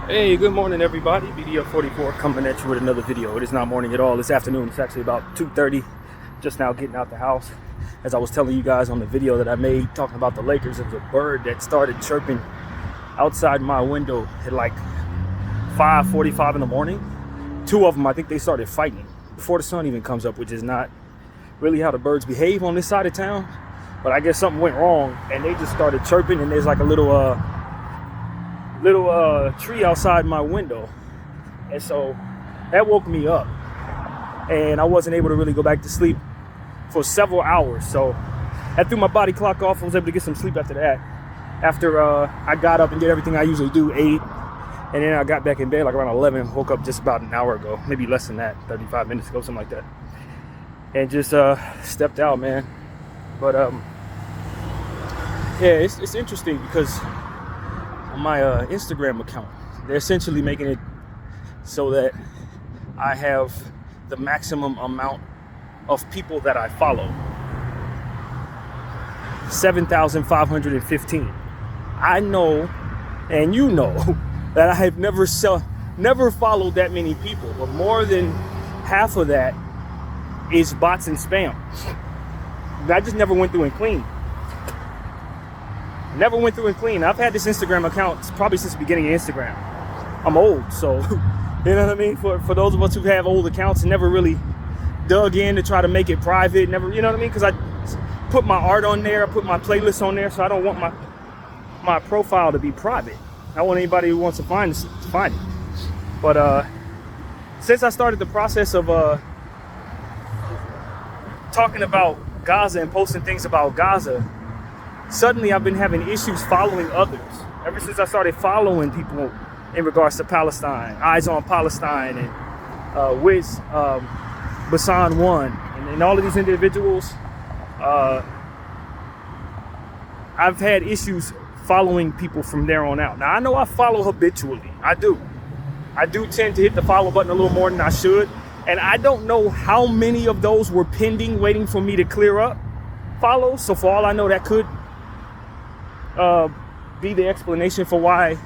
Hey, good morning everybody. BDF 44 coming at you with another video. It is not morning at all. It's afternoon. It's actually about 2:30. Just now getting out the house. As I was telling you guys on the video that I made talking about the Lakers, there was a bird that started chirping outside my window at like 5:45 in the morning. Two of them, I think they started fighting before the sun even comes up, which is not really how the birds behave on this side of town. But I guess something went wrong and they just started chirping, and there's like a little tree outside my window, and so that woke me up, and I wasn't able to really go back to sleep for several hours. So I threw my body clock off. I was able to get some sleep after that. After I got up and did everything I usually do, ate, and then I got back in bed like around 11. Woke up just about an hour ago, maybe less than that, 35 minutes ago, something like that, and just stepped out, man. But yeah, it's interesting because on my Instagram account, they're essentially making it so that I have the maximum amount of people that I follow. 7,515. I know, and you know, that I have never followed that many people, but more than half of that is bots and spam. I just never went through and cleaned. Never went through and clean. I've had this Instagram account probably since the beginning of Instagram. I'm old, so you know what I mean? For those of us who have old accounts and never really dug in to try to make it private, never, you know what I mean? Because I put my art on there, I put my playlists on there, so I don't want my profile to be private. I want anybody who wants to find it to find it. But since I started the process of talking about Gaza and posting things about Gaza, suddenly I've been having issues following others. Ever since I started following people in regards to Palestine, Eyes on Palestine, and Wiz, Basan One, and all of these individuals, I've had issues following people from there on out. Now, I know I follow habitually. I do tend to hit the follow button a little more than I should. And I don't know how many of those were pending, waiting for me to clear up follows. So for all I know, that could be the explanation for why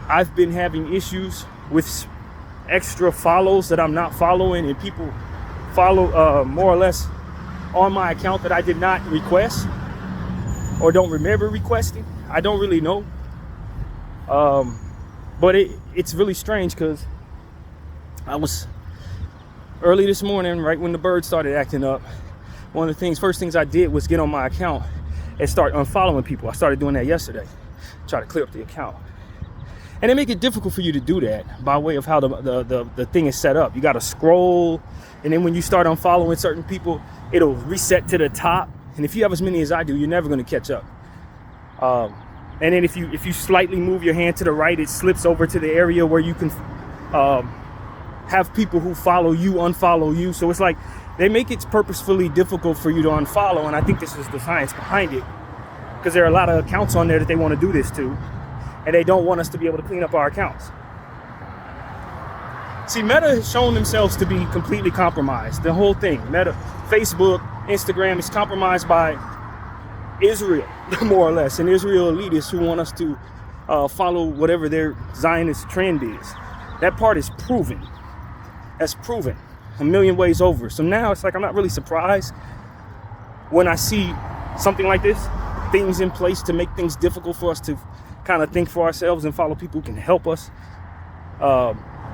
I've been having issues with extra follows that I'm not following, and people follow more or less on my account that I did not request or don't remember requesting. I don't really know. But it's really strange because I was early this morning, right when the bird started acting up, one of the first things I did was get on my account and start unfollowing people. I started doing that yesterday, try to clear up the account. And they make it difficult for you to do that by way of how the thing is set up. You got to scroll, and then when you start unfollowing certain people, it'll reset to the top. And if you have as many as I do, you're never going to catch up. And then if you slightly move your hand to the right, it slips over to the area where you can have people who follow you unfollow you. So it's like they make it purposefully difficult for you to unfollow, and I think this is the science behind it, because there are a lot of accounts on there that they want to do this to, and they don't want us to be able to clean up our accounts. See, Meta has shown themselves to be completely compromised. The whole thing, Meta, Facebook, Instagram, is compromised by Israel, more or less, and Israel elitists who want us to follow whatever their Zionist trend is. That part is proven. That's proven a million ways over. So now it's like I'm not really surprised when I see something like this, things in place to make things difficult for us to kind of think for ourselves and follow people who can help us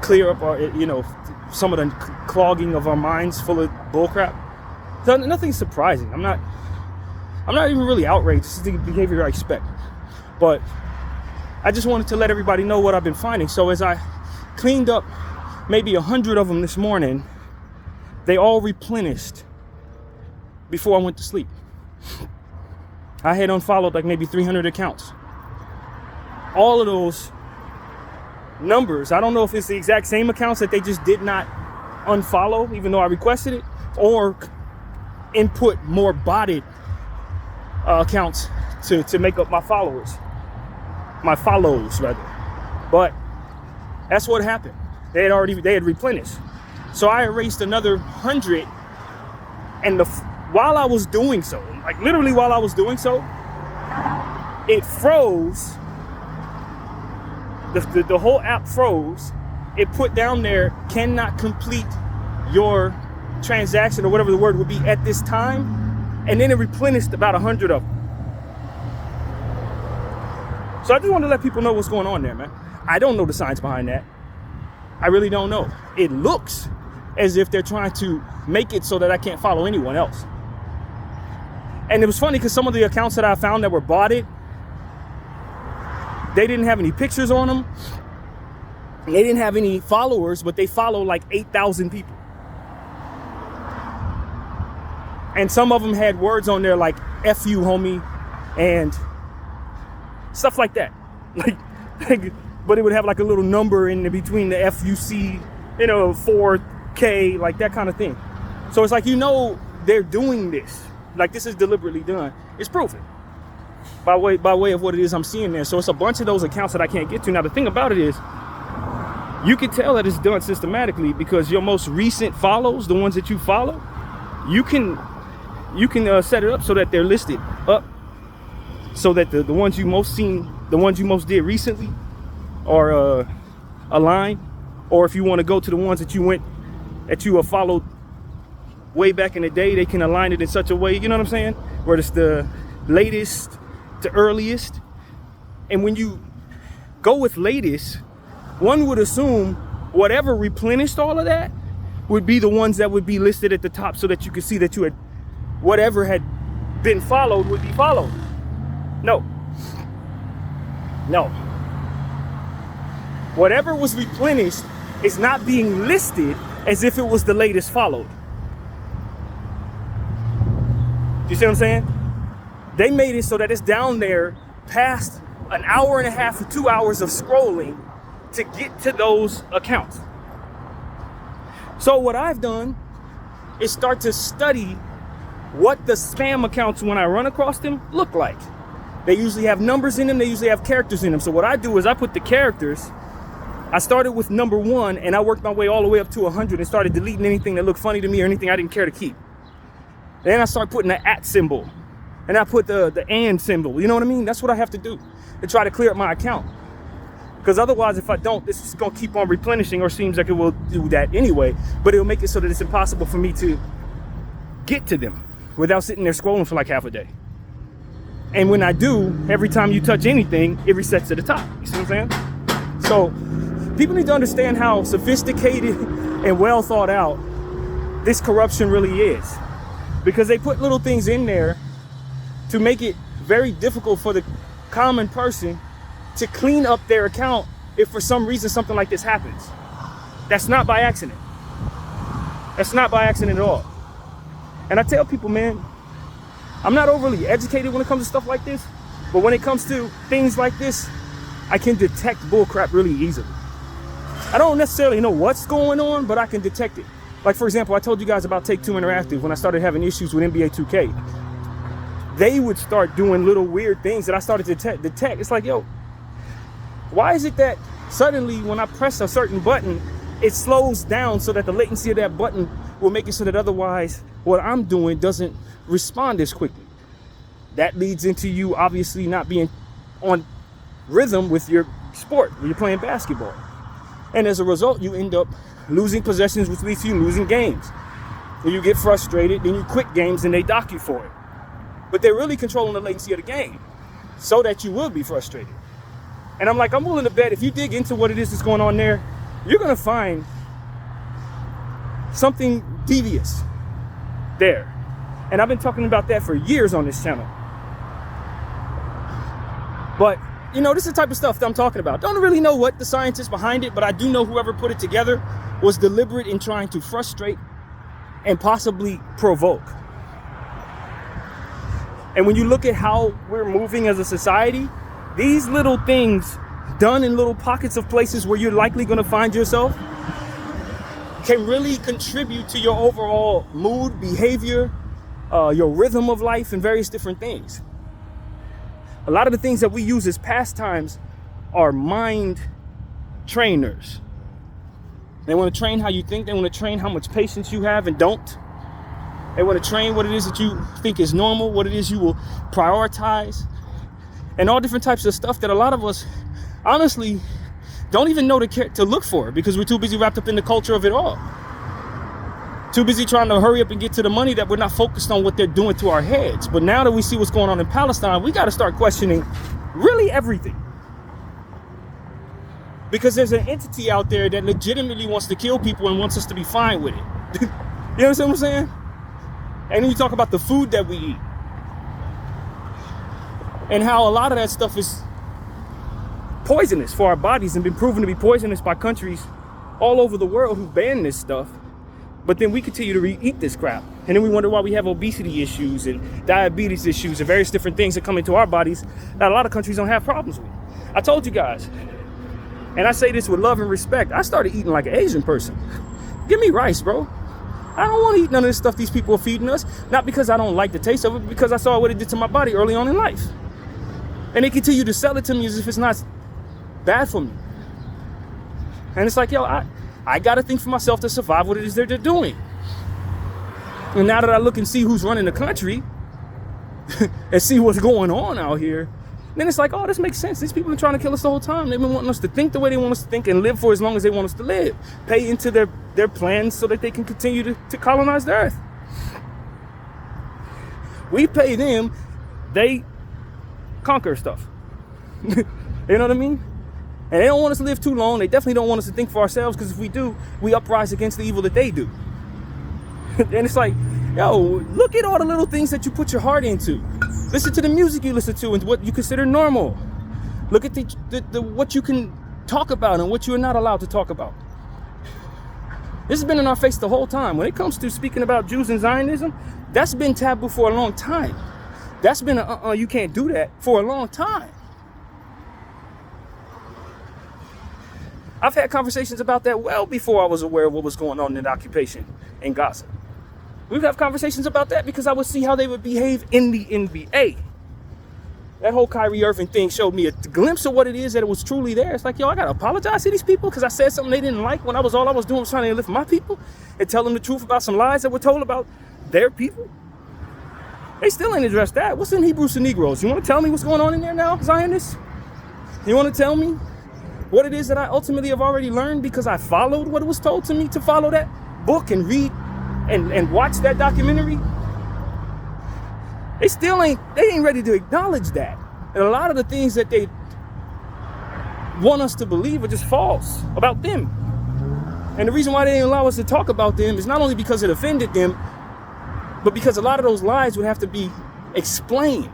clear up our, some of the clogging of our minds full of bullcrap. So nothing's surprising. I'm not even really outraged. This is the behavior I expect. But I just wanted to let everybody know what I've been finding. So as I cleaned up maybe 100 of them this morning, they all replenished before I went to sleep. I had unfollowed like maybe 300 accounts. All of those numbers, I don't know if it's the exact same accounts that they just did not unfollow, even though I requested it, or input more botted accounts to make up my follows rather. But that's what happened. They had replenished. So I erased another 100, and while I was doing so, like literally while I was doing so, it froze the whole app froze. It put down there, cannot complete your transaction, or whatever the word would be at this time. And then it replenished about 100 of them. So I just want to let people know what's going on there, man. I don't know the science behind that. I really don't know. It looks as if they're trying to make it so that I can't follow anyone else. And it was funny because some of the accounts that I found that were botted, they didn't have any pictures on them. They didn't have any followers, but they follow like 8,000 people. And some of them had words on there like F you, homie, and stuff like that. But it would have like a little number in between the FUC, 4K, like that kind of thing. So it's like, they're doing this. Like, this is deliberately done. It's proven by way of what it is I'm seeing there. So it's a bunch of those accounts that I can't get to. Now, the thing about it is, you can tell that it's done systematically because your most recent follows, the ones that you follow, you can set it up so that they're listed up, so that the ones you most seen, the ones you most did recently, are aligned. Or if you want to go to the ones that you followed way back in the day, they can align it in such a way, you know what I'm saying, where it's the latest to earliest. And when you go with latest, one would assume whatever replenished all of that would be the ones that would be listed at the top, so that you could see that you had whatever had been followed would be followed. No. Whatever was replenished is not being listed as if it was the latest followed. You see what I'm saying? They made it so that it's down there past an hour and a half or 2 hours of scrolling to get to those accounts. So what I've done is start to study what the spam accounts, when I run across them, look like. They usually have numbers in them. They usually have characters in them. So what I do is I put the characters. I started with number 1 and I worked my way all the way up to 100 and started deleting anything that looked funny to me or anything I didn't care to keep. Then I start putting the @ symbol, and I put the and symbol. You know what I mean? That's what I have to do to try to clear up my account. Because otherwise, if I don't, this is going to keep on replenishing, or seems like it will do that anyway. But it'll make it so that it's impossible for me to get to them without sitting there scrolling for like half a day. And when I do, every time you touch anything, it resets to the top. You see what I'm saying? So people need to understand how sophisticated and well thought out this corruption really is. Because they put little things in there to make it very difficult for the common person to clean up their account if for some reason something like this happens. That's not by accident. That's not by accident at all. And I tell people, man, I'm not overly educated when it comes to stuff like this, but when it comes to things like this, I can detect bullcrap really easily. I don't necessarily know what's going on, but I can detect it. Like, for example, I told you guys about Take-Two Interactive when I started having issues with NBA 2K. They would start doing little weird things that I started to detect. It's like, yo, why is it that suddenly when I press a certain button, it slows down so that the latency of that button will make it so that otherwise what I'm doing doesn't respond as quickly? That leads into you obviously not being on rhythm with your sport when you're playing basketball. And as a result, you end up losing possessions, which leads to you losing games. When you get frustrated, then you quit games and they dock you for it. But they're really controlling the latency of the game so that you will be frustrated. And I'm willing to bet if you dig into what it is that's going on there, you're going to find something devious there. And I've been talking about that for years on this channel. But, this is the type of stuff that I'm talking about. Don't really know what the science is behind it, but I do know whoever put it together was deliberate in trying to frustrate and possibly provoke. And when you look at how we're moving as a society, these little things done in little pockets of places where you're likely going to find yourself can really contribute to your overall mood, behavior, your rhythm of life, and various different things. A lot of the things that we use as pastimes are mind trainers. They want to train how you think. They want to train how much patience you have and don't. They want to train what it is that you think is normal, what it is you will prioritize, and all different types of stuff that a lot of us honestly don't even know to look for it because we're too busy wrapped up in the culture of it all. Too busy trying to hurry up and get to the money that we're not focused on what they're doing to our heads. But now that we see what's going on in Palestine, we got to start questioning really everything. Because there's an entity out there that legitimately wants to kill people and wants us to be fine with it. You know what I'm saying? And then you talk about the food that we eat. And how a lot of that stuff is poisonous for our bodies and been proven to be poisonous by countries all over the world who ban this stuff. But then we continue to eat this crap. And then we wonder why we have obesity issues and diabetes issues and various different things that come into our bodies that a lot of countries don't have problems with. I told you guys, and I say this with love and respect, I started eating like an Asian person. Give me rice, bro. I don't want to eat none of this stuff these people are feeding us. Not because I don't like the taste of it, but because I saw what it did to my body early on in life. And they continue to sell it to me as if it's not bad for me. And it's like, yo, I got to think for myself to survive what it is they're doing. And now that I look and see who's running the country and see what's going on out here, then it's like, oh, this makes sense. These people have been trying to kill us the whole time. They've been wanting us to think the way they want us to think and live for as long as they want us to live. Pay into their plans so that they can continue to colonize the earth. We pay them, they conquer stuff. You know what I mean? And they don't want us to live too long. They definitely don't want us to think for ourselves, because if we do, we uprise against the evil that they do. And it's like, yo, look at all the little things that you put your heart into. Listen to the music you listen to and what you consider normal. Look at the what you can talk about and what you are not allowed to talk about. This has been in our face the whole time. When it comes to speaking about Jews and Zionism, that's been taboo for a long time. That's been you can't do that for a long time. I've had conversations about that well before I was aware of what was going on in the occupation in Gaza. We would have conversations about that because I would see how they would behave in the NBA. That whole Kyrie Irving thing showed me a glimpse of what it is, that it was truly there. It's like, yo, I got to apologize to these people because I said something they didn't like when all I was doing was trying to lift my people and tell them the truth about some lies that were told about their people. They still ain't addressed that. What's in Hebrews to Negroes? You want to tell me what's going on in there now, Zionists? You want to tell me what it is that I ultimately have already learned because I followed what it was told to me to follow that book and read and watch that documentary? They ain't ready to acknowledge that. And a lot of the things that they want us to believe are just false about them. And the reason why they didn't allow us to talk about them is not only because it offended them, but because a lot of those lies would have to be explained.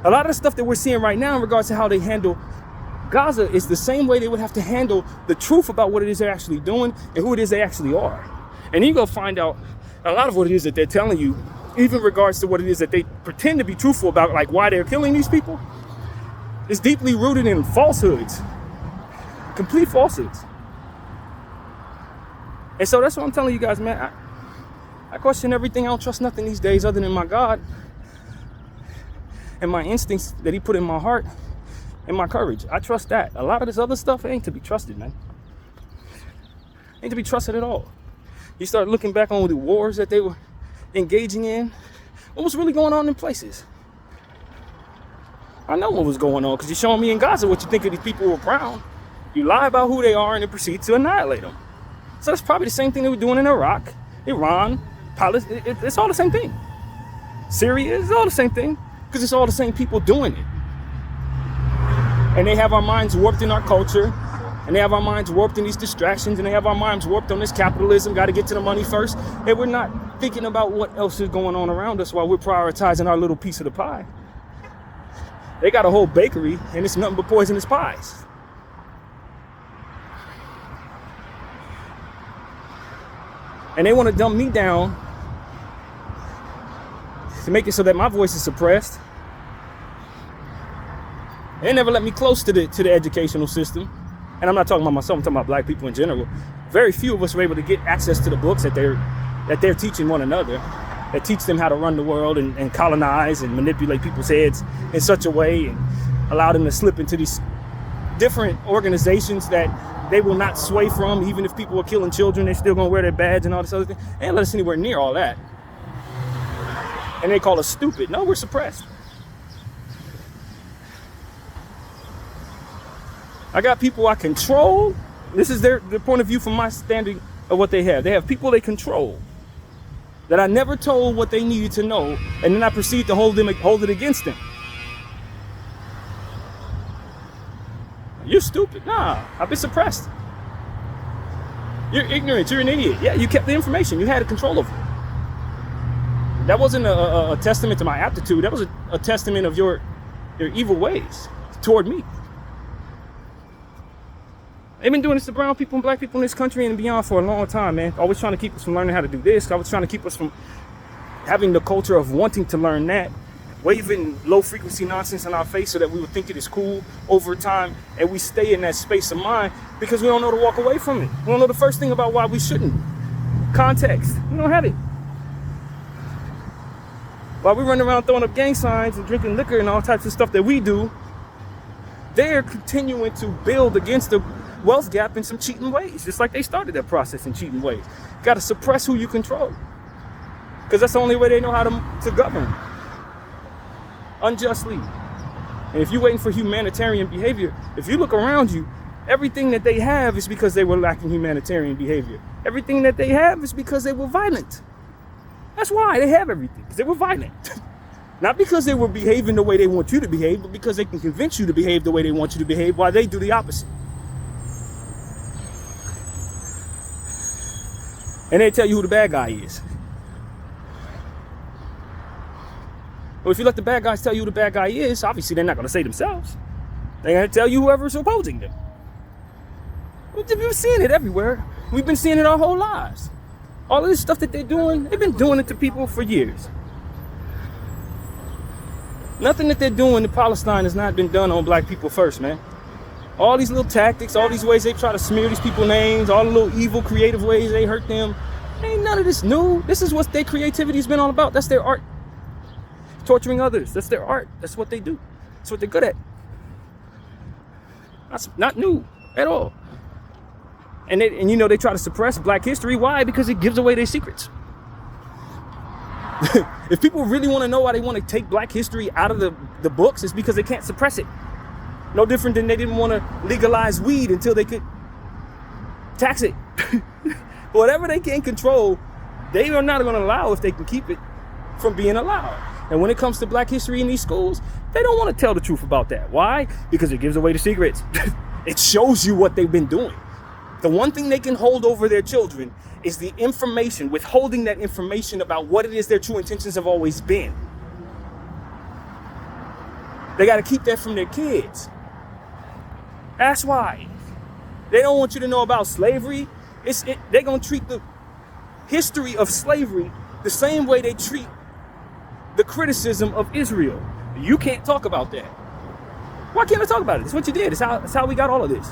A lot of the stuff that we're seeing right now in regards to how they handle Gaza is the same way they would have to handle the truth about what it is they're actually doing and who it is they actually are. And you go find out a lot of what it is that they're telling you, even in regards to what it is that they pretend to be truthful about, like why they're killing these people, is deeply rooted in falsehoods, complete falsehoods. And so that's what I'm telling you guys, man. I question everything. I don't trust nothing these days other than my God and my instincts that he put in my heart and my courage. I trust that. A lot of this other stuff ain't to be trusted, man. Ain't to be trusted at all. You start looking back on the wars that they were engaging in. What was really going on in places? I know what was going on because you're showing me in Gaza what you think of these people who are brown. You lie about who they are and then proceed to annihilate them. So that's probably the same thing they were doing in Iraq, Iran, Palestine. It's all the same thing. Syria is all the same thing because it's all the same people doing it. And they have our minds warped in our culture. And they have our minds warped in these distractions. And they have our minds warped on this capitalism. Got to get to the money first. And we're not thinking about what else is going on around us while we're prioritizing our little piece of the pie. They got a whole bakery and it's nothing but poisonous pies. And they want to dumb me down to make it so that my voice is suppressed. They never let me close to the educational system. And I'm not talking about myself, I'm talking about black people in general. Very few of us were able to get access to the books that they're teaching one another, that teach them how to run the world and colonize and manipulate people's heads in such a way and allow them to slip into these different organizations that they will not sway from. Even if people are killing children, they're still gonna wear their badge and all this other thing. They ain't let us anywhere near all that. And they call us stupid. No, we're suppressed. I got people I control. This is their point of view from my standing of what they have. They have people they control that I never told what they needed to know, and then I proceed to hold it against them. You're stupid. Nah, I've been suppressed. You're ignorant. You're an idiot. Yeah, you kept the information. You had control over it. That wasn't a testament to my aptitude. That was a testament of your evil ways toward me. They've been doing this to brown people and black people in this country and beyond for a long time, man. Always trying to keep us from learning how to do this. Always trying to keep us from having the culture of wanting to learn that. Waving low frequency nonsense in our face so that we would think it is cool over time, and we stay in that space of mind because we don't know to walk away from it. We don't know the first thing about why we shouldn't. Context. We don't have it. While we run around throwing up gang signs and drinking liquor and all types of stuff that we do, they're continuing to build against the wealth gap in some cheating ways, just like they started that process in cheating ways. Got to suppress who you control, because that's the only way they know how to govern unjustly. And if you're waiting for humanitarian behavior, if you look around you, everything that they have is because they were lacking humanitarian behavior. Everything that they have is because they were violent. That's why they have everything, because they were violent. Not because they were behaving the way they want you to behave, but because they can convince you to behave the way they want you to behave while they do the opposite. And they tell you who the bad guy is. Well, if you let the bad guys tell you who the bad guy is, obviously they're not going to say themselves. They're going to tell you whoever's opposing them. We've been seeing it everywhere. We've been seeing it our whole lives. All of this stuff that they're doing, they've been doing it to people for years. Nothing that they're doing in Palestine has not been done on black people first, man. All these little tactics, all these ways they try to smear these people's names, all the little evil, creative ways they hurt them. Ain't none of this new. This is what their creativity's been all about. That's their art. Torturing others. That's their art. That's what they do. That's what they're good at. That's not new at all. And you know they try to suppress black history. Why? Because it gives away their secrets. If people really want to know why they want to take black history out of the books, it's because they can't suppress it. No different than they didn't want to legalize weed until they could tax it. Whatever they can't control, they are not going to allow if they can keep it from being allowed. And when it comes to black history in these schools, they don't want to tell the truth about that. Why? Because it gives away the secrets. It shows you what they've been doing. The one thing they can hold over their children is the information, withholding that information about what it is their true intentions have always been. They got to keep that from their kids. That's why. They don't want you to know about slavery. They're going to treat the history of slavery the same way they treat the criticism of Israel. You can't talk about that. Why can't I talk about it? It's what you did. It's how we got all of this.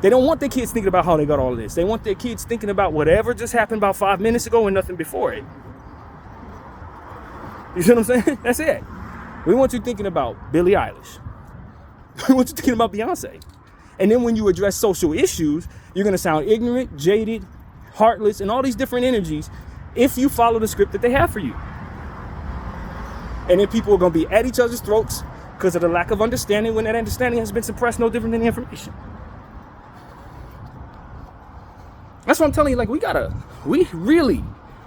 They don't want their kids thinking about how they got all of this. They want their kids thinking about whatever just happened about 5 minutes ago and nothing before it. You see what I'm saying? That's it. We want you thinking about Billie Eilish. We want you thinking about Beyonce. And then when you address social issues, you're going to sound ignorant, jaded, heartless, and all these different energies if you follow the script that they have for you. And then people are going to be at each other's throats because of the lack of understanding when that understanding has been suppressed, no different than the information. That's what I'm telling you. Like, we really,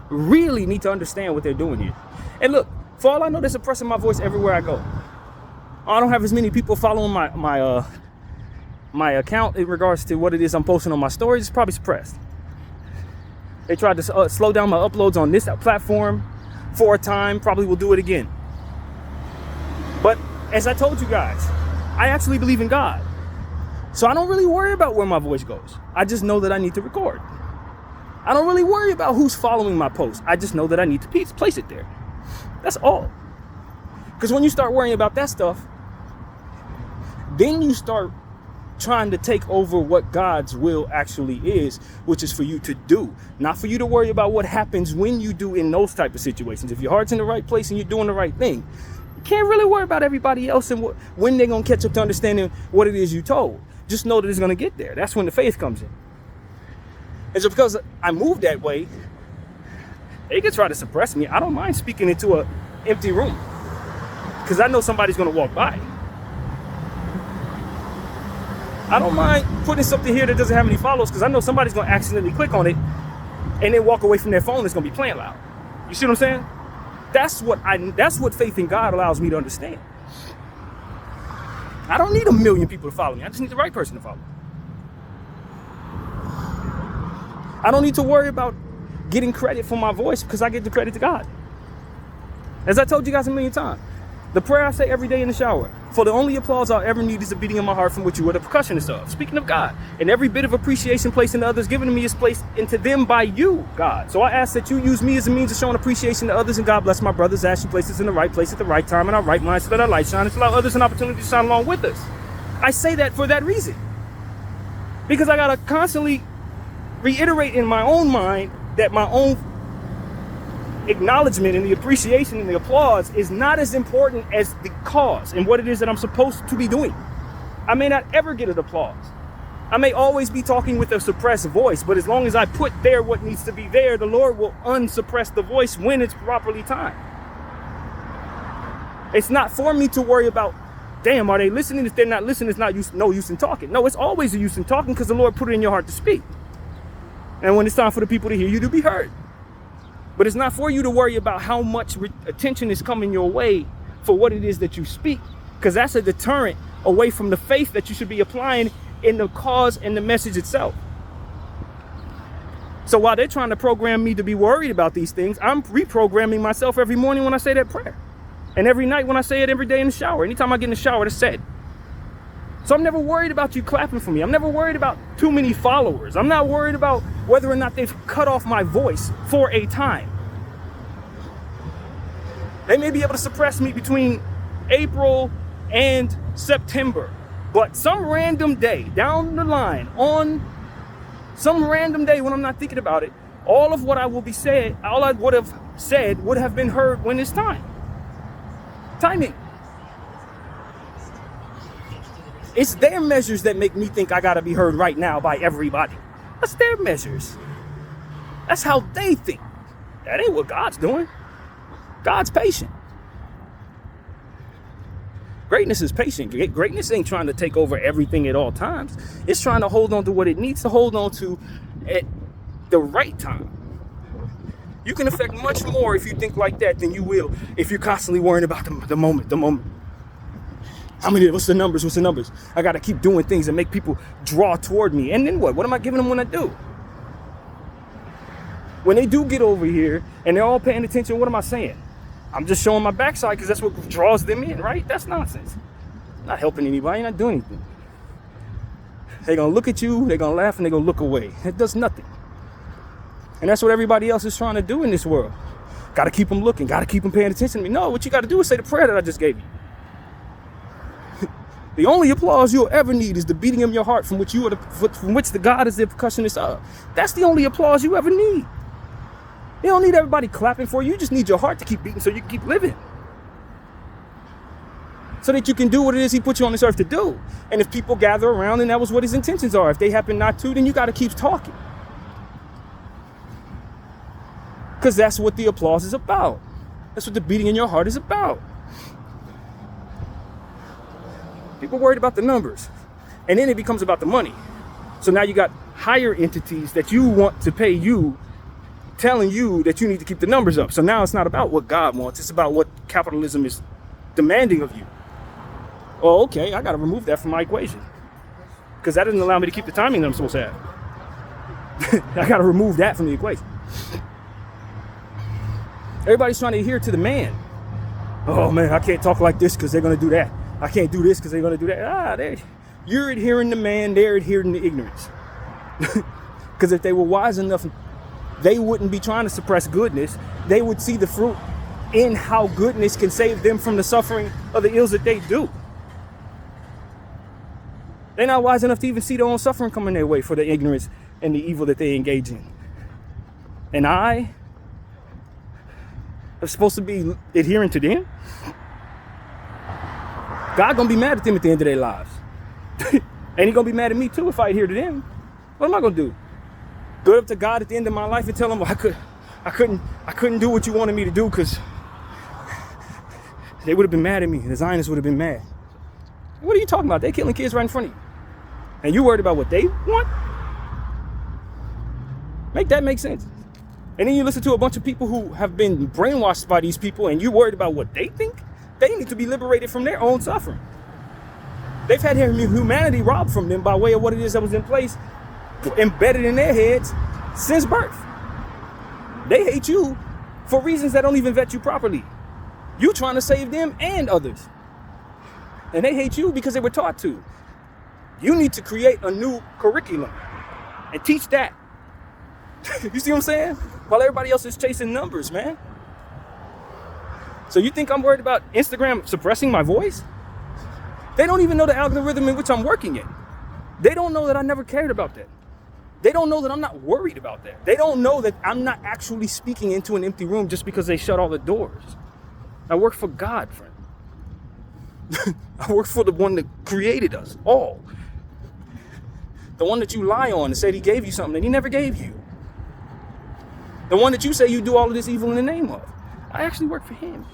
really need to understand what they're doing here. And look, for all I know, they're suppressing my voice everywhere I go. I don't have as many people following my account in regards to what it is I'm posting on my stories. It's probably suppressed. They tried to slow down my uploads on this platform for a time. Probably will do it again. But as I told you guys, I actually believe in God. So I don't really worry about where my voice goes. I just know that I need to record. I don't really worry about who's following my post. I just know that I need to place it there. That's all. Because when you start worrying about that stuff, then you start trying to take over what God's will actually is, which is for you to do, not for you to worry about what happens when you do in those type of situations. If your heart's in the right place and you're doing the right thing, you can't really worry about everybody else and when they're going to catch up to understanding what it is you told. Just know that it's going to get there. That's when the faith comes in. And so because I move that way, they can try to suppress me. I don't mind speaking into an empty room because I know somebody's going to walk by. I don't mind putting something here that doesn't have any follows, because I know somebody's going to accidentally click on it and then walk away from their phone. It's going to be playing loud. You see what I'm saying? That's what faith in God allows me to understand. I don't need 1 million people to follow me. I just need the right person to follow me. I don't need to worry about getting credit for my voice, because I give the credit to God. As I told you guys 1,000,000 times, the prayer I say every day in the shower, for the only applause I'll ever need is the beating of my heart from which you are the percussionist of. Speaking of God, and every bit of appreciation placed into others given to me is placed into them by you, God. So I ask that you use me as a means of showing appreciation to others, and God bless my brothers as you place us in the right place at the right time in our right mind, so that our light shine and allow others an opportunity to shine along with us. I say that for that reason, because I gotta constantly reiterate in my own mind that my own acknowledgement and the appreciation and the applause is not as important as the cause and what it is that I'm supposed to be doing. I may not ever get an applause. I may always be talking with a suppressed voice, but as long as I put there what needs to be there, the Lord will unsuppress the voice when it's properly timed. It's not for me to worry about, damn, are they listening? If they're not listening, it's no use in talking. No, it's always a use in talking, because the Lord put it in your heart to speak. And when it's time for the people to hear you, to be heard. But it's not for you to worry about how much attention is coming your way for what it is that you speak, because that's a deterrent away from the faith that you should be applying in the cause and the message itself. So while they're trying to program me to be worried about these things, I'm reprogramming myself every morning when I say that prayer. And every night when I say it, every day in the shower. Anytime I get in the shower, it's said. So I'm never worried about you clapping for me. I'm never worried about too many followers. I'm not worried about whether or not they've cut off my voice for a time. They may be able to suppress me between April and September, but some random day down the line, on some random day when I'm not thinking about it, all of what I will be said, all I would have said would have been heard when it's time. Timing. It's their measures that make me think I gotta be heard right now by everybody. That's their measures. That's how they think. That ain't what God's doing. God's patient. Greatness is patient. Greatness ain't trying to take over everything at all times. It's trying to hold on to what it needs to hold on to at the right time. You can affect much more if you think like that than you will if you're constantly worrying about the moment. How many? What's the numbers? I got to keep doing things and make people draw toward me. And then what? What am I giving them when I do? When they do get over here and they're all paying attention, what am I saying? I'm just showing my backside because that's what draws them in, right? That's nonsense. I'm not helping anybody. Not doing anything. They're going to look at you, they're going to laugh, and they're going to look away. It does nothing. And that's what everybody else is trying to do in this world. Got to keep them looking. Got to keep them paying attention to me. No, what you got to do is say the prayer that I just gave you. The only applause you'll ever need is the beating of your heart from which the God is the percussionist of. That's the only applause you ever need. You don't need everybody clapping for you. You just need your heart to keep beating so you can keep living. So that you can do what it is he put you on this earth to do. And if people gather around, then that was what his intentions are. If they happen not to, then you got to keep talking. Because that's what the applause is about. That's what the beating in your heart is about. People worried about the numbers. And then it becomes about the money. So now you got higher entities that you want to pay you, telling you that you need to keep the numbers up. So now it's not about what God wants. It's about what capitalism is demanding of you. Oh, okay, I got to remove that from my equation. Because that doesn't allow me to keep the timing that I'm supposed to have. I got to remove that from the equation. Everybody's trying to adhere to the man. Oh man, I can't talk like this because they're going to do that. I can't do this because they're going to do that. You're adhering to man, they're adhering to ignorance. Because if they were wise enough, they wouldn't be trying to suppress goodness. They would see the fruit in how goodness can save them from the suffering of the ills that they do. They're not wise enough to even see their own suffering coming their way for the ignorance and the evil that they engage in. And I am supposed to be adhering to them? God gonna be mad at them at the end of their lives. And he gonna be mad at me too if I adhere to them. What am I gonna do? Go up to God at the end of my life and tell him I couldn't do what you wanted me to do because they would have been mad at me. The Zionists would have been mad. What are you talking about? They're killing kids right in front of you. and you worried about what they want? Make that make sense. And then you listen to a bunch of people who have been brainwashed by these people, and you're worried about what they think? They need to be liberated from their own suffering. They've had humanity robbed from them by way of what it is that was in place, embedded in their heads since birth. They hate you for reasons that don't even vet you properly. You trying to save them and others. And they hate you because they were taught to. You need to create a new curriculum and teach that. You see what I'm saying? While everybody else is chasing numbers, man. So you think I'm worried about Instagram suppressing my voice? They don't even know the algorithm in which I'm working in. They don't know that I never cared about that. They don't know that I'm not worried about that. They don't know that I'm not actually speaking into an empty room just because they shut all the doors. I work for God, friend. I work for the one that created us all. The one that you lie on and said he gave you something that he never gave you. The one that you say you do all of this evil in the name of. I actually work for him.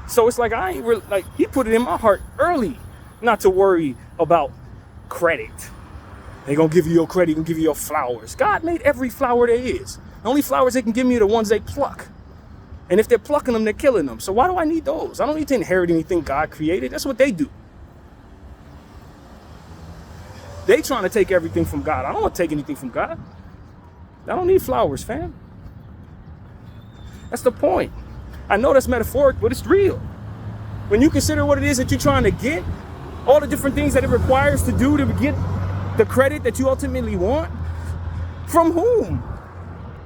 So it's like I ain't really, like, he put it in my heart early not to worry about credit. They gonna give you your credit, gonna give you your flowers. God made every flower there is. The only flowers they can give me are the ones they pluck. And if they're plucking them, they're killing them. So why do I need those? I don't need to inherit anything God created. That's what they do. They trying to take everything from God. I don't want to take anything from God. I don't need flowers, fam. That's the point. I know that's metaphoric, but it's real. When you consider what it is that you're trying to get, all the different things that it requires to do to get the credit that you ultimately want, from whom?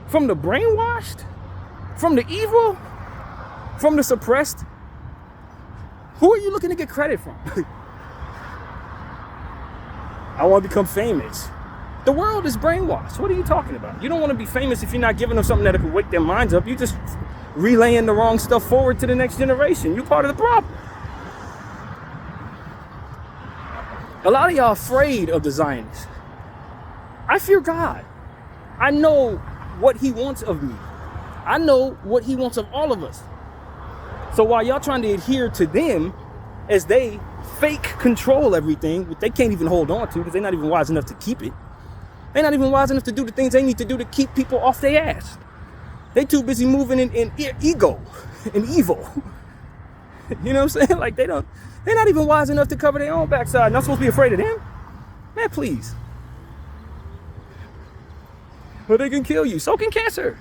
From the brainwashed? From the evil? From the suppressed? Who are you looking to get credit from? I want to become famous. The world is brainwashed. What are you talking about? You don't want to be famous if you're not giving them something that could wake their minds up. You just relaying the wrong stuff forward to the next generation. You're part of the problem. A lot of y'all afraid of the Zionists. I fear God. I know what he wants of me. I know what he wants of all of us. So while y'all trying to adhere to them as they fake control everything, but they can't even hold on to because they're not even wise enough to keep it. They're not even wise enough to do the things they need to do to keep people off their ass. They too busy moving in ego and evil. You know what I'm saying? Like they're not even wise enough to cover their own backside. Not supposed to be afraid of them? Man, please. But they can kill you. So can cancer.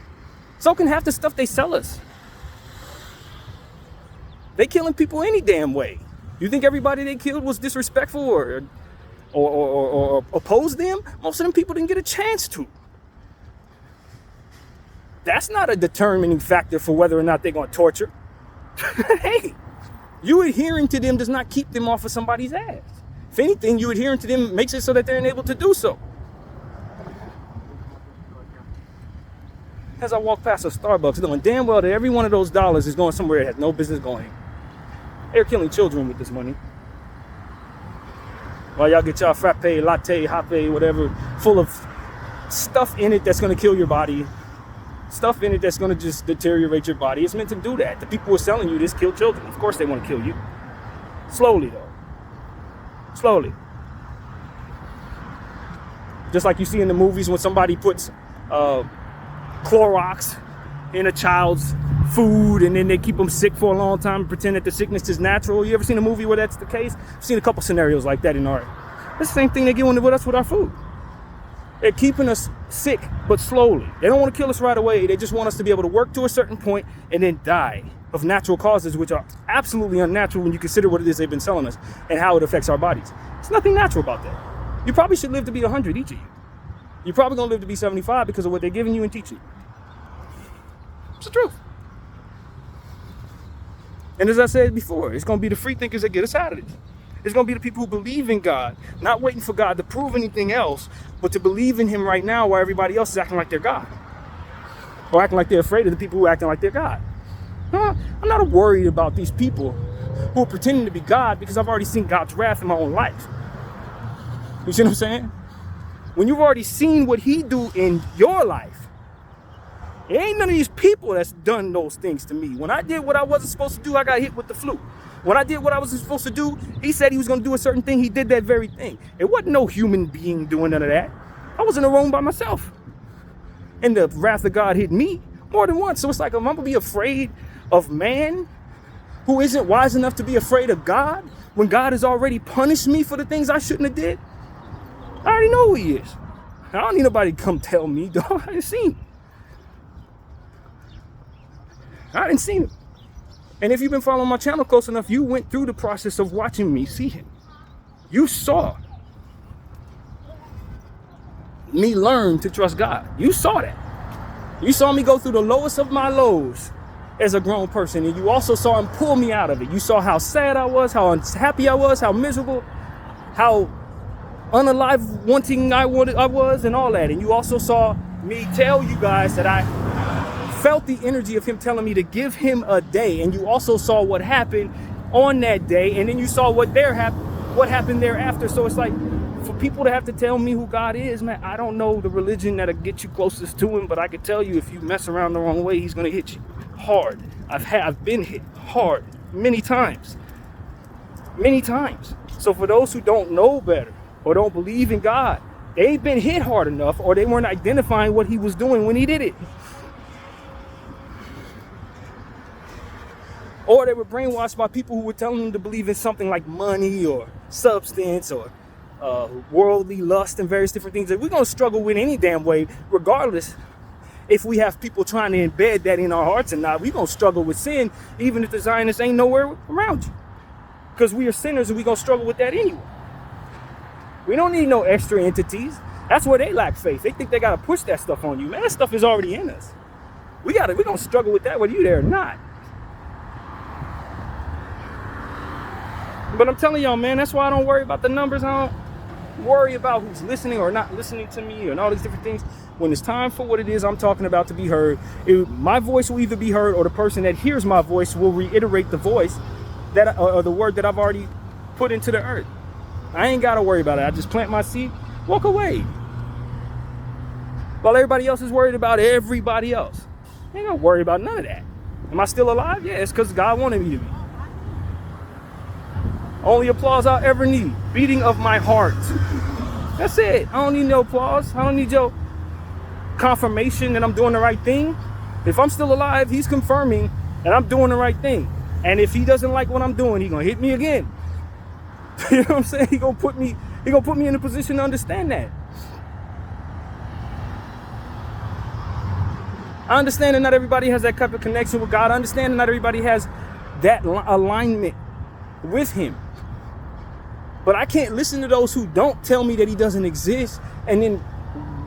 So can half the stuff they sell us. They killing people any damn way. You think everybody they killed was disrespectful or opposed them? Most of them people didn't get a chance to. That's not a determining factor for whether or not they're going to torture. Hey, you adhering to them does not keep them off of somebody's ass. If anything, you adhering to them makes it so that they're unable to do so. As I walk past a Starbucks, knowing damn well that every one of those dollars is going somewhere it has no business going. They're killing children with this money. While y'all get y'all frappe, latte, hape, whatever, full of stuff in it that's going to kill your body. Stuff in it that's going to just deteriorate your body. It's meant to do that. The people who are selling you this kill children. Of course they want to kill you. Slowly, though. Slowly. Just like you see in the movies when somebody puts Clorox in a child's food and then they keep them sick for a long time and pretend that the sickness is natural. You ever seen a movie where that's the case? I've seen a couple scenarios like that in art. That's the same thing they get with us with our food. They're keeping us sick, but slowly. They don't want to kill us right away. They just want us to be able to work to a certain point and then die of natural causes, which are absolutely unnatural when you consider what it is they've been selling us and how it affects our bodies. There's nothing natural about that. You probably should live to be 100, each of you. You're probably going to live to be 75 because of what they're giving you and teaching you. It's the truth. And as I said before, it's going to be the free thinkers that get us out of it. It's going to be the people who believe in God, not waiting for God to prove anything else, but to believe in him right now while everybody else is acting like they're God. Or acting like they're afraid of the people who are acting like they're God. I'm not worried about these people who are pretending to be God because I've already seen God's wrath in my own life. You see what I'm saying? When you've already seen what he do in your life, it ain't none of these people that's done those things to me. When I did what I wasn't supposed to do, I got hit with the flu. When I did what I was supposed to do, he said he was going to do a certain thing. He did that very thing. It wasn't no human being doing none of that. I was in a room by myself. And the wrath of God hit me more than once. So it's like, I'm going to be afraid of man who isn't wise enough to be afraid of God when God has already punished me for the things I shouldn't have did. I already know who he is. I don't need nobody to come tell me, dog. I didn't see him. I didn't see him. And if you've been following my channel close enough, you went through the process of watching me see him. You saw me learn to trust God. You saw that. You saw me go through the lowest of my lows as a grown person, and you also saw him pull me out of it. You saw how sad I was, how unhappy I was, how miserable, how unalive wanting I was, and all that. And you also saw me tell you guys that I felt the energy of him telling me to give him a day. And you also saw what happened on that day, and then you saw what happened thereafter. So it's like, for people to have to tell me who God is, man, I don't know the religion that'll get you closest to him, but I can tell you, if you mess around the wrong way, he's gonna hit you hard. I've been hit hard many times. So for those who don't know better or don't believe in God, they ain't been hit hard enough, or they weren't identifying what he was doing when he did it. Or they were brainwashed by people who were telling them to believe in something like money or substance or worldly lust and various different things that we're going to struggle with any damn way, regardless if we have people trying to embed that in our hearts or not. We're going to struggle with sin, even if the Zionists ain't nowhere around you, because we are sinners and we're going to struggle with that anyway. We don't need no extra entities. That's where they lack faith. They think they got to push that stuff on you. Man, that stuff is already in us. We're going to struggle with that whether you're there or not. But I'm telling y'all, man, that's why I don't worry about the numbers. I don't worry about who's listening or not listening to me and all these different things. When it's time for what it is I'm talking about to be heard, my voice will either be heard, or the person that hears my voice will reiterate the voice that or the word that I've already put into the earth. I ain't got to worry about it. I just plant my seed, walk away. While everybody else is worried about everybody else. I ain't going to worry about none of that. Am I still alive? Yeah, it's because God wanted me to be. Only applause I'll ever need. Beating of my heart. That's it. I don't need no applause. I don't need your confirmation that I'm doing the right thing. If I'm still alive, he's confirming that I'm doing the right thing. And if he doesn't like what I'm doing, he's gonna hit me again. You know what I'm saying? He gonna put me in a position to understand that. I understand that not everybody has that type of connection with God. I understand that not everybody has that alignment with him. But I can't listen to those who don't tell me that he doesn't exist and then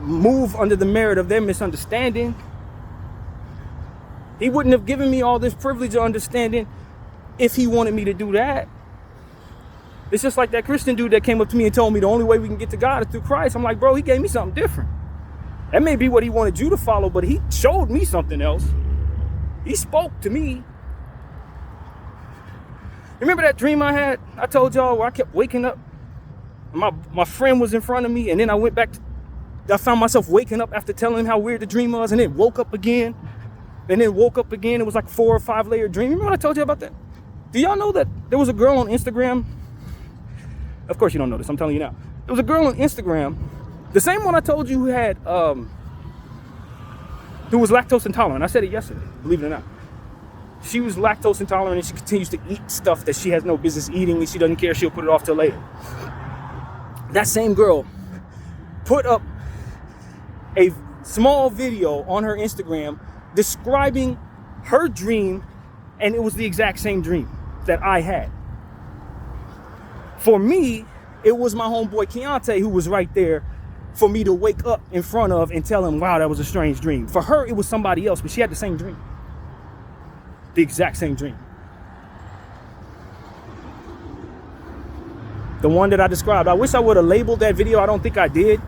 move under the merit of their misunderstanding. He wouldn't have given me all this privilege of understanding if he wanted me to do that. It's just like that Christian dude that came up to me and told me the only way we can get to God is through Christ. I'm like, bro, he gave me something different. That may be what he wanted you to follow, but he showed me something else. He spoke to me. Remember that dream I had? I told y'all where I kept waking up. My friend was in front of me, and then I went back. I found myself waking up after telling him how weird the dream was, and then woke up again. And then woke up again. It was like 4 or 5 layer dream. Remember what I told you about that? Do y'all know that there was a girl on Instagram? Of course you don't know this. I'm telling you now. There was a girl on Instagram, the same one I told you who was lactose intolerant. I said it yesterday, believe it or not. She was lactose intolerant, and she continues to eat stuff that she has no business eating, and she doesn't care. She'll put it off till later. That same girl put up a small video on her Instagram describing her dream, and it was the exact same dream that I had. For me, it was my homeboy Keontae who was right there for me to wake up in front of and tell him, wow, that was a strange dream. For her, it was somebody else, but she had the same dream. The exact same dream. The one that I described. I wish I would have labeled that video. I don't think I did.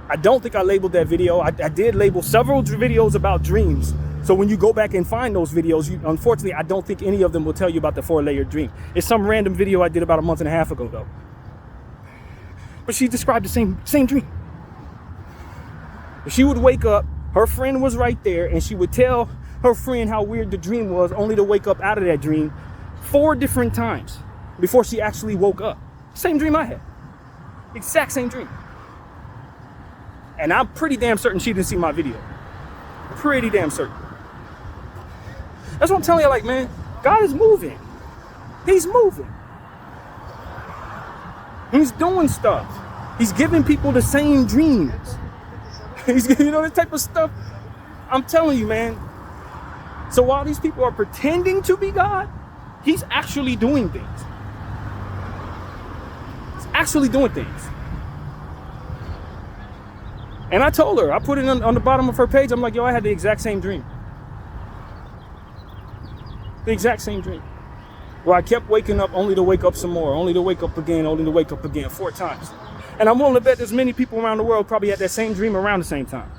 I don't think I labeled that video. I did label several videos about dreams. So when you go back and find those videos, unfortunately, I don't think any of them will tell you about the 4-layer dream. It's some random video I did about a month and a half ago, though. But she described the same dream. She would wake up, her friend was right there, and she would tell her friend how weird the dream was, only to wake up out of that dream 4 different times before she actually woke up. Same dream I had. Exact same dream. And I'm pretty damn certain she didn't see my video. Pretty damn certain. That's what I'm telling you, like, man, God is moving. He's moving. He's doing stuff. He's giving people the same dreams. He's, you know, this type of stuff. I'm telling you, man. So while these people are pretending to be God, he's actually doing things. He's actually doing things. And I told her, I put it on the bottom of her page. I'm like, yo, I had the exact same dream. The exact same dream. Where I kept waking up only to wake up some more, only to wake up again, only to wake up again 4 times. And I'm willing to bet there's many people around the world probably had that same dream around the same time.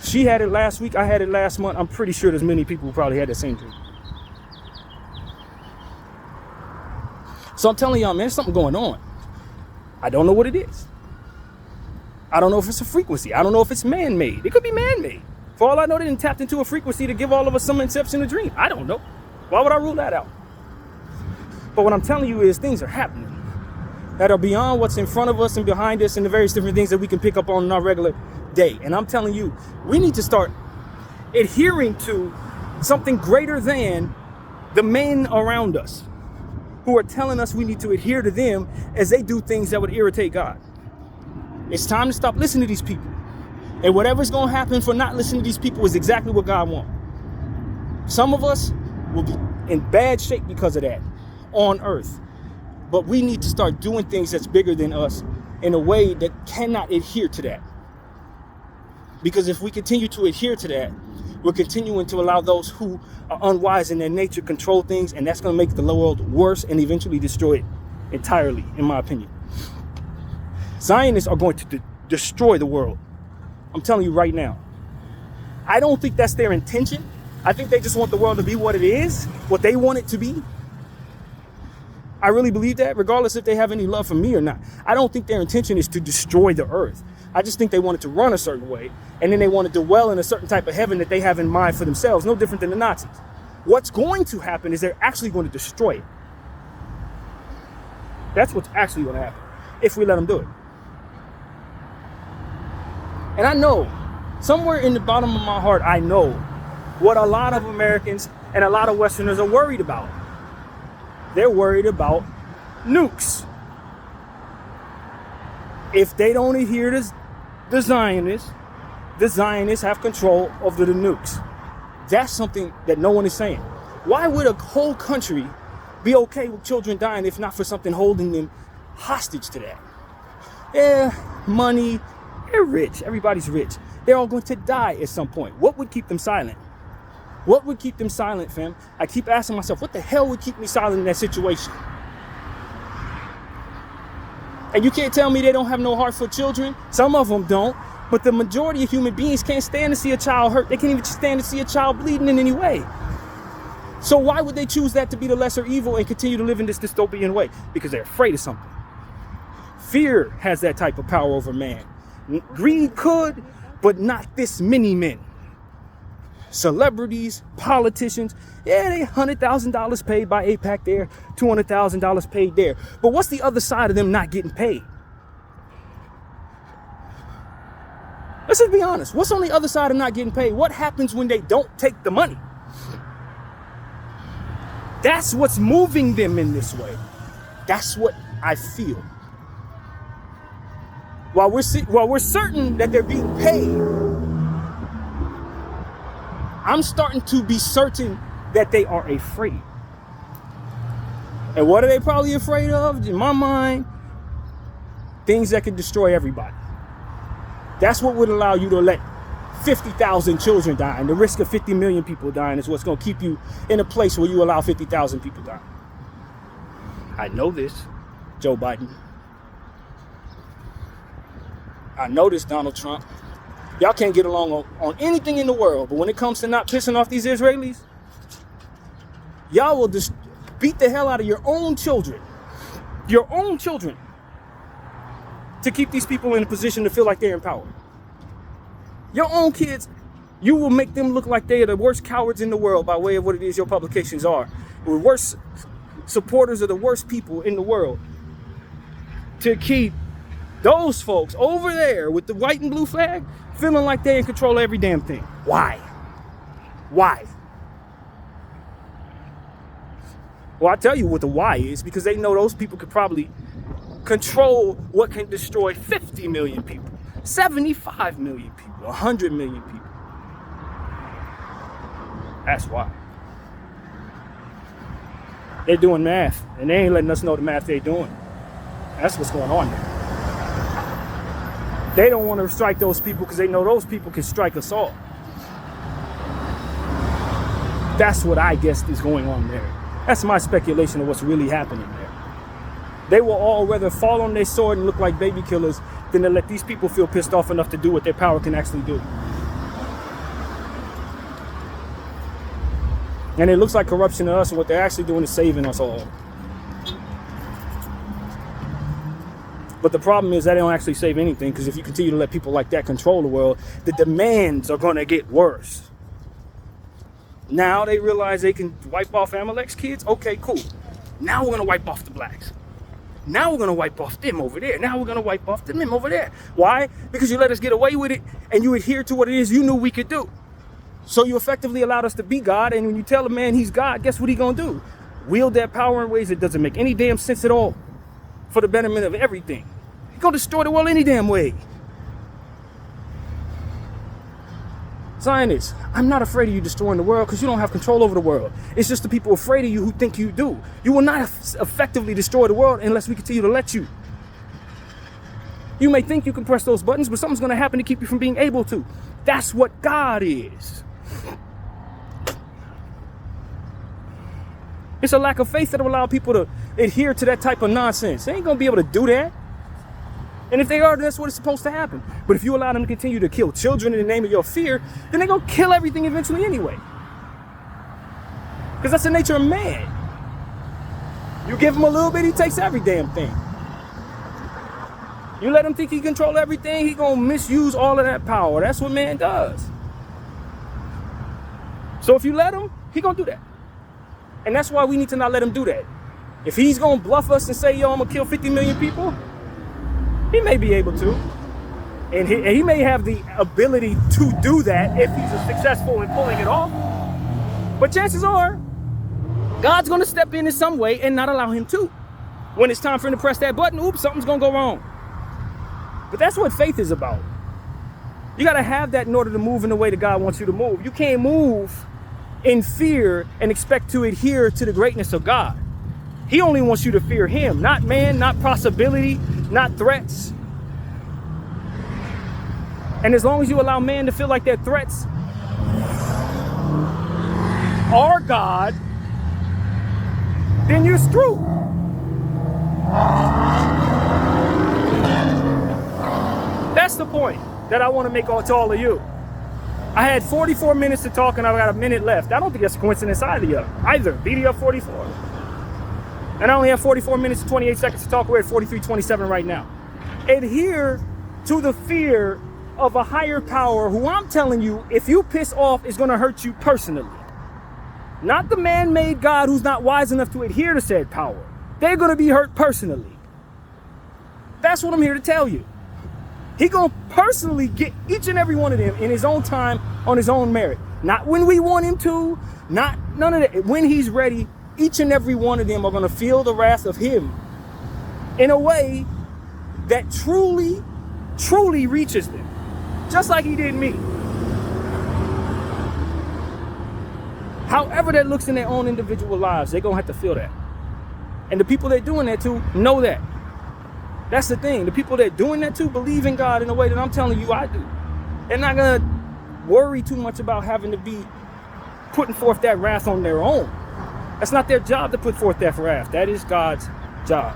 She had it last week, I had it last month. I'm pretty sure there's many people who probably had that same dream. So I'm telling y'all, man, there's something going on. I don't know what it is. I don't know if it's a frequency. I don't know if it's man-made. It could be man-made. For all I know, they didn't tap into a frequency to give all of us some inception of dream. I don't know. Why would I rule that out? But what I'm telling you is things are happening that are beyond what's in front of us and behind us and the various different things that we can pick up on in our regular day. And I'm telling you, we need to start adhering to something greater than the men around us who are telling us we need to adhere to them as they do things that would irritate God. It's time to stop listening to these people. And whatever's going to happen for not listening to these people is exactly what God wants. Some of us will be in bad shape because of that on earth. But we need to start doing things that's bigger than us in a way that cannot adhere to that. Because if we continue to adhere to that, we're continuing to allow those who are unwise in their nature control things, and that's going to make the world worse and eventually destroy it entirely, in my opinion. Zionists are going to destroy the world. I'm telling you right now. I don't think that's their intention. I think they just want the world to be what it is, what they want it to be. I really believe that, regardless if they have any love for me or not. I don't think their intention is to destroy the earth. I just think they want it to run a certain way, and then they want it to dwell in a certain type of heaven that they have in mind for themselves, no different than the Nazis. What's going to happen is they're actually going to destroy it. That's what's actually going to happen, if we let them do it. And I know, somewhere in the bottom of my heart, I know what a lot of Americans and a lot of Westerners are worried about. They're worried about nukes. If they don't adhere to the Zionists have control over the nukes. That's something that no one is saying. Why would a whole country be okay with children dying if not for something holding them hostage to that? Yeah, money, they're rich. Everybody's rich. They're all going to die at some point. What would keep them silent? What would keep them silent, fam? I keep asking myself, what the hell would keep me silent in that situation? And you can't tell me they don't have no heart for children. Some of them don't. But the majority of human beings can't stand to see a child hurt. They can't even stand to see a child bleeding in any way. So why would they choose that to be the lesser evil and continue to live in this dystopian way? Because they're afraid of something. Fear has that type of power over man. Greed could, but not this many men. Celebrities, politicians, yeah, they $100,000 paid by AIPAC there, $200,000 paid there. But what's the other side of them not getting paid? Let's just be honest. What's on the other side of not getting paid? What happens when they don't take the money? That's what's moving them in this way. That's what I feel. While we're certain that they're being paid, I'm starting to be certain that they are afraid. And what are they probably afraid of? In my mind, things that could destroy everybody. That's what would allow you to let 50,000 children die. And the risk of 50 million people dying is what's going to keep you in a place where you allow 50,000 people dying. I know this, Joe Biden. I know this, Donald Trump. Y'all can't get along on anything in the world, but when it comes to not pissing off these Israelis, y'all will just beat the hell out of your own children. Your own children. To keep these people in a position to feel like they're in power. Your own kids, you will make them look like they are the worst cowards in the world by way of what it is your publications are. With worse supporters of the worst people in the world to keep those folks over there with the white and blue flag feeling like they in control of every damn thing. Why? Why? Well, I tell you what the why is, because they know those people could probably control what can destroy 50 million people, 75 million people, 100 million people. That's why. They're doing math, and they ain't letting us know the math they're doing. That's what's going on there. They don't want to strike those people because they know those people can strike us all. That's what I guess is going on there. That's my speculation of what's really happening there. They will all rather fall on their sword and look like baby killers than to let these people feel pissed off enough to do what their power can actually do. And it looks like corruption to us, and what they're actually doing is saving us all. But the problem is that they don't actually save anything, because if you continue to let people like that control the world, the demands are going to get worse. Now they realize they can wipe off Amalek's kids. Okay, cool. Now we're going to wipe off the blacks. Now we're going to wipe off them over there. Now we're going to wipe off them over there. Why? Because you let us get away with it, and you adhere to what it is you knew we could do. So you effectively allowed us to be God, and when you tell a man he's God, guess what he's going to do? Wield that power in ways that doesn't make any damn sense at all, for the betterment of everything. He's going to destroy the world any damn way. Zionists, I'm not afraid of you destroying the world, because you don't have control over the world. It's just the people afraid of you who think you do. You will not effectively destroy the world unless we continue to let you. You may think you can press those buttons, but something's going to happen to keep you from being able to. That's what God is. It's a lack of faith that will allow people to adhere to that type of nonsense. They ain't going to be able to do that. And if they are, that's what it's supposed to happen. But if you allow them to continue to kill children in the name of your fear, then they're going to kill everything eventually anyway. Because that's the nature of man. You give him a little bit, he takes every damn thing. You let him think he control everything, he going to misuse all of that power. That's what man does. So if you let him, he going to do that. And that's why we need to not let him do that. If he's going to bluff us and say, yo, I'm going to kill 50 million people, he may be able to. And he may have the ability to do that if he's successful in pulling it off. But chances are, God's going to step in some way and not allow him to. When it's time for him to press that button, oops, something's going to go wrong. But that's what faith is about. You got to have that in order to move in the way that God wants you to move. You can't move in fear and expect to adhere to the greatness of God. He only wants you to fear him, not man, not possibility, not threats. And as long as you allow man to feel like their threats are God, then you're screwed. That's the point that I want to make to all of you. I had 44 minutes to talk, and I've got a minute left. I don't think that's a coincidence either. BDF 44. And I only have 44 minutes and 28 seconds to talk. We're at 43:27 right now. Adhere to the fear of a higher power who, I'm telling you, if you piss off, is going to hurt you personally. Not the man-made God who's not wise enough to adhere to said power. They're going to be hurt personally. That's what I'm here to tell you. He going to personally get each and every one of them in his own time, on his own merit. Not when we want him to, none of that. When he's ready, each and every one of them are going to feel the wrath of him in a way that truly, truly reaches them. Just like he did me. However that looks in their own individual lives, they're going to have to feel that. And the people they're doing that to know that. That's the thing. The people that are doing that to believe in God in a way that I'm telling you I do. They're not going to worry too much about having to be putting forth that wrath on their own. That's not their job to put forth that wrath. That is God's job.